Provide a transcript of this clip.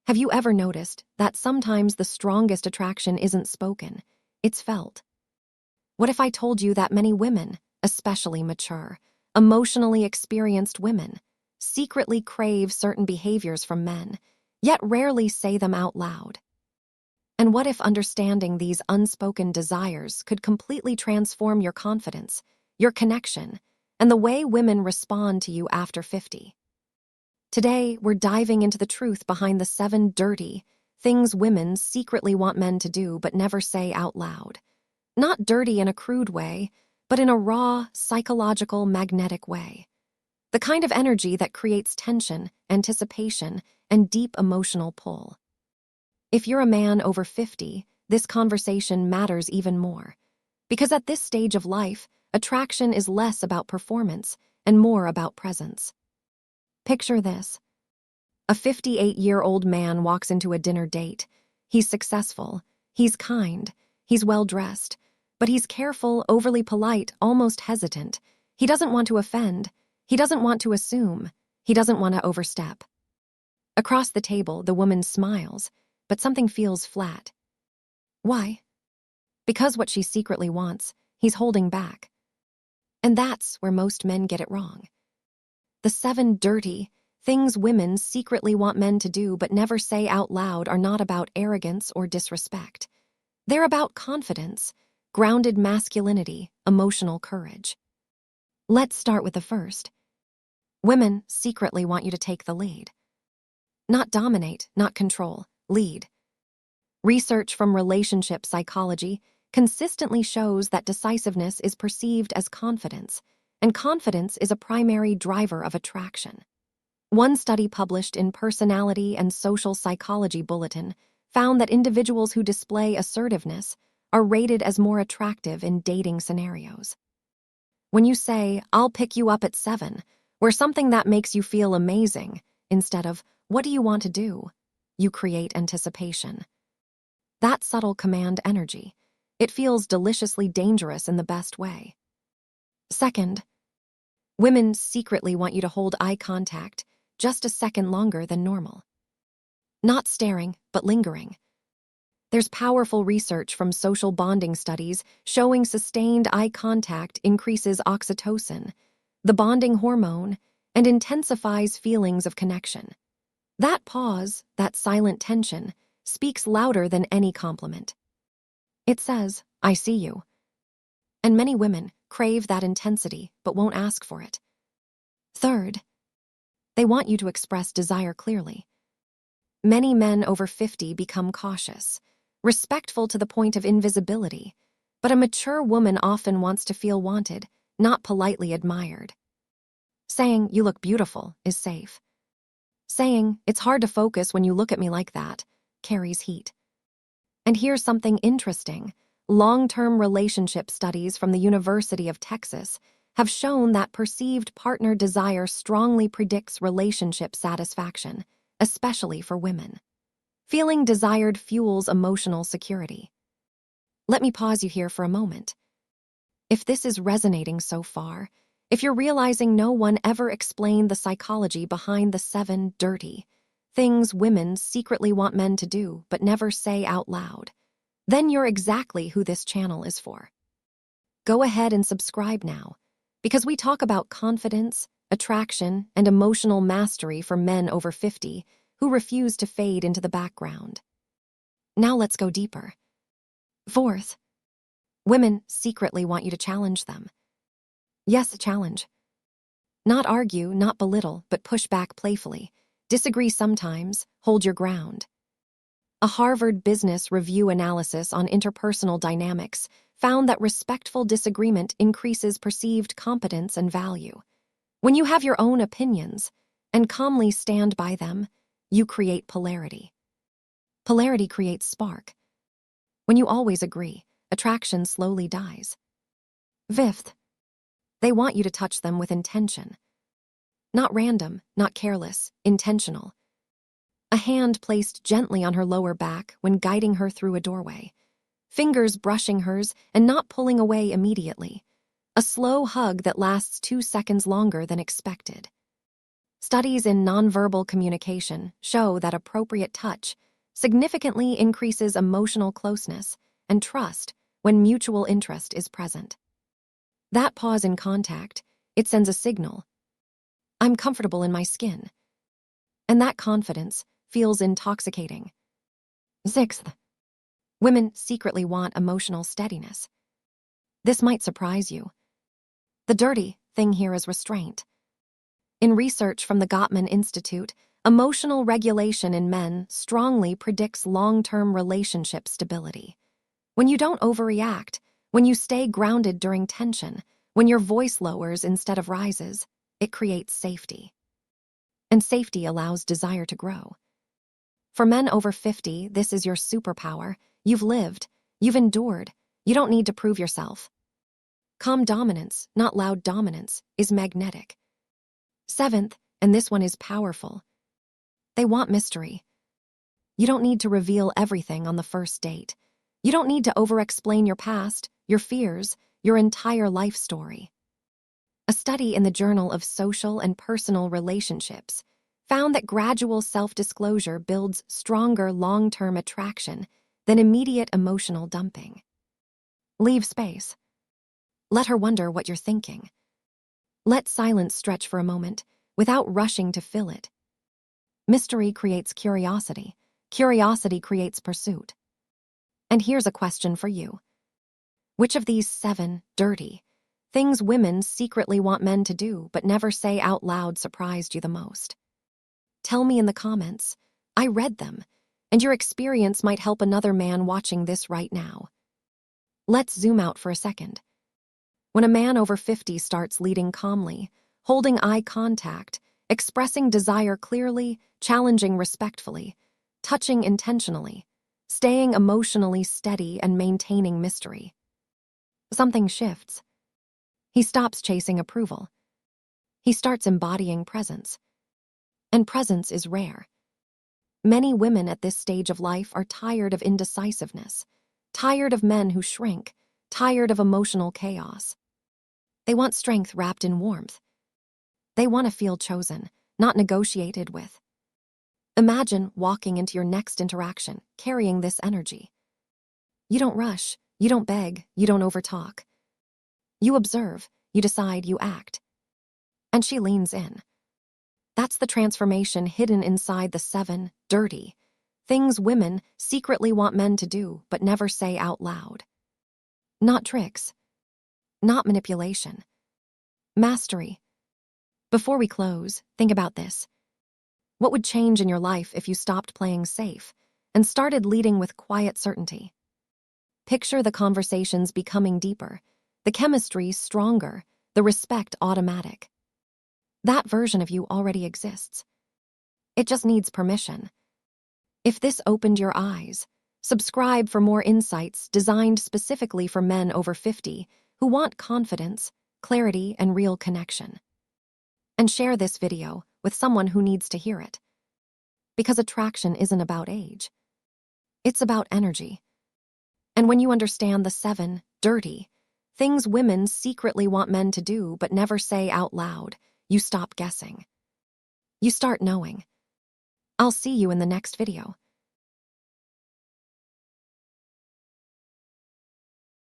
Have you ever noticed that sometimes the strongest attraction isn't spoken, it's felt? What if I told you that many women, especially mature, emotionally experienced women, secretly crave certain behaviors from men, yet rarely say them out loud? And what if understanding these unspoken desires could completely transform your confidence, your connection, and the way women respond to you after 50? Today, we're diving into the truth behind the 7 dirty things women secretly want men to do but never say out loud. Not dirty in a crude way, but in a raw, psychological, magnetic way. The kind of energy that creates tension, anticipation, and deep emotional pull. If you're a man over 50, this conversation matters even more. Because at this stage of life, attraction is less about performance and more about presence. Picture this. A 58-year-old man walks into a dinner date. He's successful, he's kind, he's well-dressed, but he's careful, overly polite, almost hesitant. He doesn't want to offend, he doesn't want to assume, he doesn't want to overstep. Across the table, the woman smiles, but something feels flat. Why? Because what she secretly wants, he's holding back. And that's where most men get it wrong. The 7 dirty things women secretly want men to do but never say out loud are not about arrogance or disrespect. They're about confidence, grounded masculinity, emotional courage. Let's start with the first. Women secretly want you to take the lead. Not dominate, not control, lead. Research from relationship psychology consistently shows that decisiveness is perceived as confidence, and confidence is a primary driver of attraction. One study published in Personality and Social Psychology Bulletin found that individuals who display assertiveness are rated as more attractive in dating scenarios. When you say, "I'll pick you up at 7, or something that makes you feel amazing, instead of, "What do you want to do?" you create anticipation. That subtle command energy. It feels deliciously dangerous in the best way. Second, women secretly want you to hold eye contact just a second longer than normal. Not staring, but lingering. There's powerful research from social bonding studies showing sustained eye contact increases oxytocin, the bonding hormone, and intensifies feelings of connection. That pause, that silent tension, speaks louder than any compliment. It says, "I see you." And many women crave that intensity but won't ask for it. Third, they want you to express desire clearly. Many men over 50 become cautious, respectful to the point of invisibility, but a mature woman often wants to feel wanted, not politely admired. Saying, "You look beautiful," is safe. Saying, "It's hard to focus when you look at me like that," carries heat. And here's something interesting. Long-term relationship studies from the University of Texas have shown that perceived partner desire strongly predicts relationship satisfaction, especially for women. Feeling desired fuels emotional security. Let me pause you here for a moment. If this is resonating so far, if you're realizing no one ever explained the psychology behind the 7 dirty things women secretly want men to do but never say out loud, then you're exactly who this channel is for. Go ahead and subscribe now, because we talk about confidence, attraction, and emotional mastery for men over 50 who refuse to fade into the background. Now let's go deeper. Fourth, women secretly want you to challenge them. Yes, challenge. Not argue, not belittle, but push back playfully. Disagree sometimes, hold your ground. A Harvard Business Review analysis on interpersonal dynamics found that respectful disagreement increases perceived competence and value. When you have your own opinions and calmly stand by them, you create polarity. Polarity creates spark. When you always agree, attraction slowly dies. Fifth, they want you to touch them with intention. Not random, not careless, intentional. A hand placed gently on her lower back when guiding her through a doorway. Fingers brushing hers and not pulling away immediately. A slow hug that lasts 2 seconds longer than expected. Studies in nonverbal communication show that appropriate touch significantly increases emotional closeness and trust when mutual interest is present. That pause in contact, it sends a signal. I'm comfortable in my skin. And that confidence feels intoxicating. Sixth, women secretly want emotional steadiness. This might surprise you. The dirty thing here is restraint. In research from the Gottman Institute, emotional regulation in men strongly predicts long-term relationship stability. When you don't overreact, when you stay grounded during tension, when your voice lowers instead of rises, it creates safety. And safety allows desire to grow. For men over 50, this is your superpower. You've lived, you've endured, you don't need to prove yourself. Calm dominance, not loud dominance, is magnetic. Seventh, and this one is powerful. They want mystery. You don't need to reveal everything on the first date. You don't need to over-explain your past, your fears, your entire life story. A study in the Journal of Social and Personal Relationships found that gradual self-disclosure builds stronger long-term attraction than immediate emotional dumping. Leave space. Let her wonder what you're thinking. Let silence stretch for a moment without rushing to fill it. Mystery creates curiosity. Curiosity creates pursuit. And here's a question for you. Which of these 7 dirty things women secretly want men to do but never say out loud surprised you the most? Tell me in the comments. I read them, and your experience might help another man watching this right now. Let's zoom out for a second. When a man over 50 starts leading calmly, holding eye contact, expressing desire clearly, challenging respectfully, touching intentionally, staying emotionally steady and maintaining mystery, something shifts. He stops chasing approval. He starts embodying presence. And presence is rare. Many women at this stage of life are tired of indecisiveness, tired of men who shrink, tired of emotional chaos. They want strength wrapped in warmth. They want to feel chosen, not negotiated with. Imagine walking into your next interaction, carrying this energy. You don't rush, you don't beg, you don't overtalk. You observe, you decide, you act. And she leans in. That's the transformation hidden inside the 7 dirty things women secretly want men to do but never say out loud. Not tricks. Not manipulation. Mastery. Before we close, think about this. What would change in your life if you stopped playing safe and started leading with quiet certainty? Picture the conversations becoming deeper, the chemistry stronger, the respect automatic. That version of you already exists. It just needs permission. If this opened your eyes, subscribe for more insights designed specifically for men over 50 who want confidence, clarity, and real connection. And share this video with someone who needs to hear it. Because attraction isn't about age. It's about energy. And when you understand the 7 dirty things women secretly want men to do but never say out loud, you stop guessing. You start knowing. I'll see you in the next video.